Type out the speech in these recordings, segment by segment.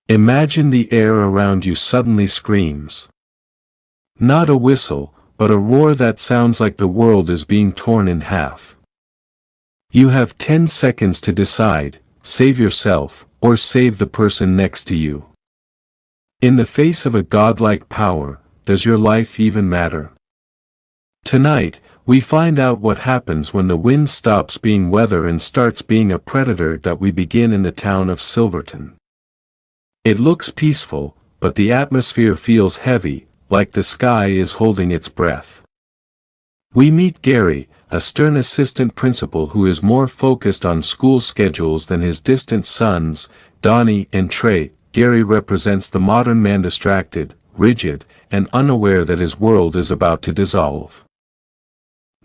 Imagine the air around you suddenly screams. Not a whistle, but a roar that sounds like the world is being torn in half. You have 10 seconds to decide, save yourself, or save the person next to you. In the face of a godlike power, does your life even matter? Tonight, we find out what happens when the wind stops being weather and starts being a predator. That we begin in the town of Silverton. It looks peaceful, but the atmosphere feels heavy, like the sky is holding its breath. We meet Gary, a stern assistant principal who is more focused on school schedules than his distant sons, Donnie and Trey. Gary represents the modern man, distracted, rigid, and unaware that his world is about to dissolve.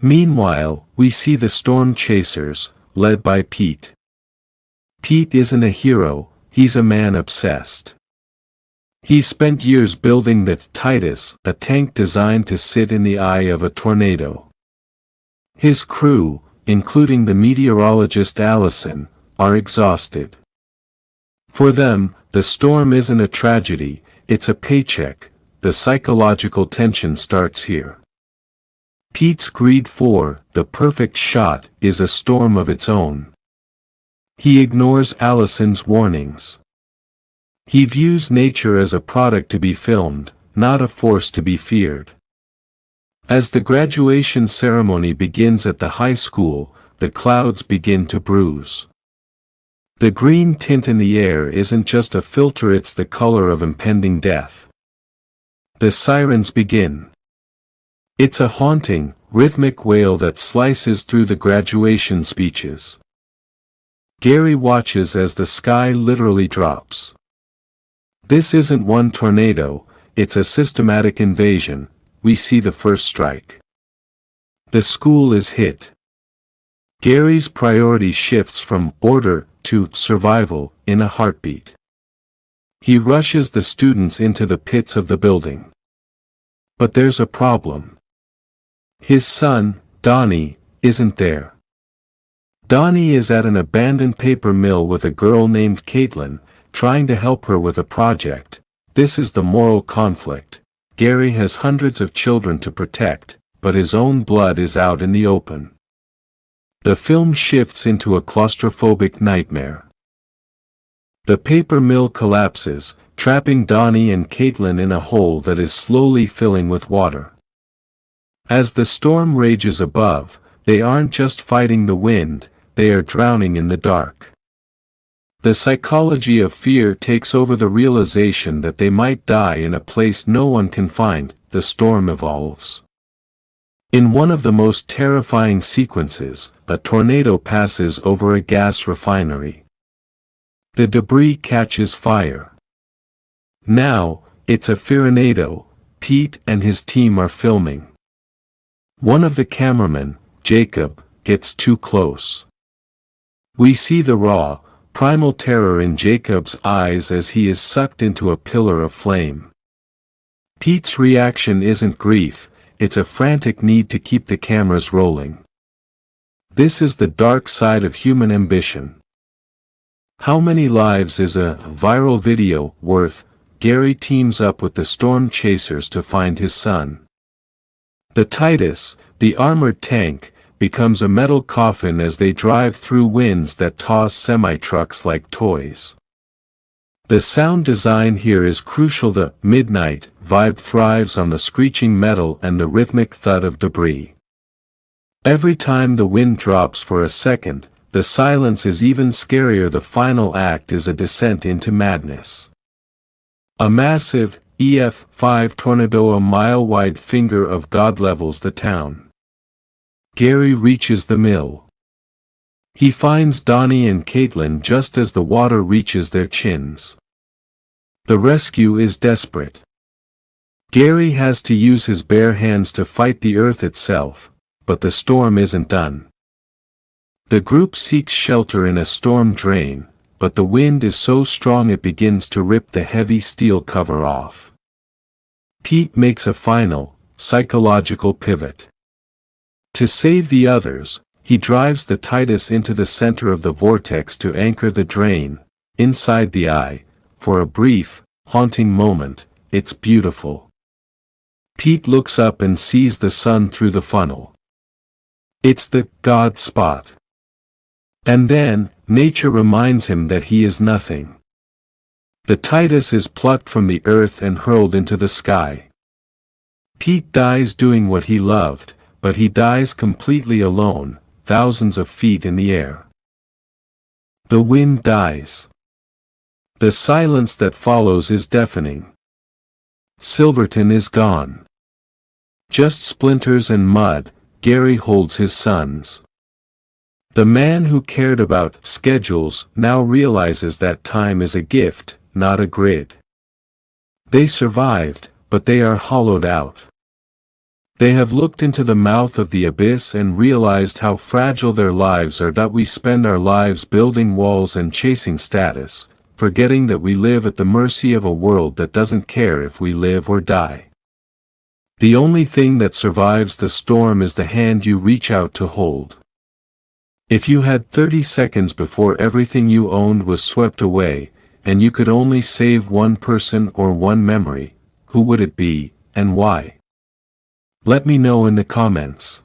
Meanwhile, we see the storm chasers, led by Pete. Pete isn't a hero, he's a man obsessed. He spent years building the Titus, a tank designed to sit in the eye of a tornado. His crew, including the meteorologist Allison, are exhausted. For them, the storm isn't a tragedy, it's a paycheck. The psychological tension starts here. Pete's greed for the perfect shot is a storm of its own. He ignores Allison's warnings. He views nature as a product to be filmed, not a force to be feared. As the graduation ceremony begins at the high school, the clouds begin to bruise. The green tint in the air isn't just a filter, it's the color of impending death. The sirens begin. It's a haunting, rhythmic wail that slices through the graduation speeches. Gary watches as the sky literally drops. This isn't one tornado, it's a systematic invasion. We see the first strike. The school is hit. Gary's priority shifts from order to survival in a heartbeat. He rushes the students into the pits of the building. But there's a problem. His son, Donnie, isn't there. Donnie is at an abandoned paper mill with a girl named Caitlin, trying to help her with a project. This is the moral conflict. Gary has hundreds of children to protect, but his own blood is out in the open. The film shifts into a claustrophobic nightmare. The paper mill collapses, trapping Donnie and Caitlin in a hole that is slowly filling with water. As the storm rages above, they aren't just fighting the wind, they are drowning in the dark. The psychology of fear takes over the realization that they might die in a place no one can find. The storm evolves. In one of the most terrifying sequences, a tornado passes over a gas refinery. The debris catches fire. Now, it's a Firenado. Pete and his team are filming. One of the cameramen, Jacob, gets too close. We see the raw, primal terror in Jacob's eyes as he is sucked into a pillar of flame. Pete's reaction isn't grief, it's a frantic need to keep the cameras rolling. This is the dark side of human ambition. How many lives is a viral video worth? Gary teams up with the storm chasers to find his son. The Titus, the armored tank, becomes a metal coffin as they drive through winds that toss semi-trucks like toys. The sound design here is crucial. The midnight vibe thrives on the screeching metal and the rhythmic thud of debris. Every time the wind drops for a second, the silence is even scarier. The final act is a descent into madness. A massive, EF5 tornado, a mile-wide finger of God, levels the town. Gary reaches the mill. He finds Donnie and Caitlin just as the water reaches their chins. The rescue is desperate. Gary has to use his bare hands to fight the earth itself, but the storm isn't done. The group seeks shelter in a storm drain, but the wind is so strong it begins to rip the heavy steel cover off. Pete makes a final, psychological pivot. To save the others, he drives the Titus into the center of the vortex to anchor the drain. Inside the eye, for a brief, haunting moment, it's beautiful. Pete looks up and sees the sun through the funnel. It's the God spot. And then, nature reminds him that he is nothing. The Titus is plucked from the earth and hurled into the sky. Pete dies doing what he loved, but he dies completely alone, thousands of feet in the air. The wind dies. The silence that follows is deafening. Silverton is gone. Just splinters and mud. Gary holds his sons. The man who cared about schedules now realizes that time is a gift, not a grid. They survived, but they are hollowed out. They have looked into the mouth of the abyss and realized how fragile their lives are, that we spend our lives building walls and chasing status, forgetting that we live at the mercy of a world that doesn't care if we live or die. The only thing that survives the storm is the hand you reach out to hold. If you had 30 seconds before everything you owned was swept away, and you could only save one person or one memory, who would it be, and why? Let me know in the comments.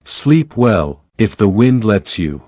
Sleep well, if the wind lets you.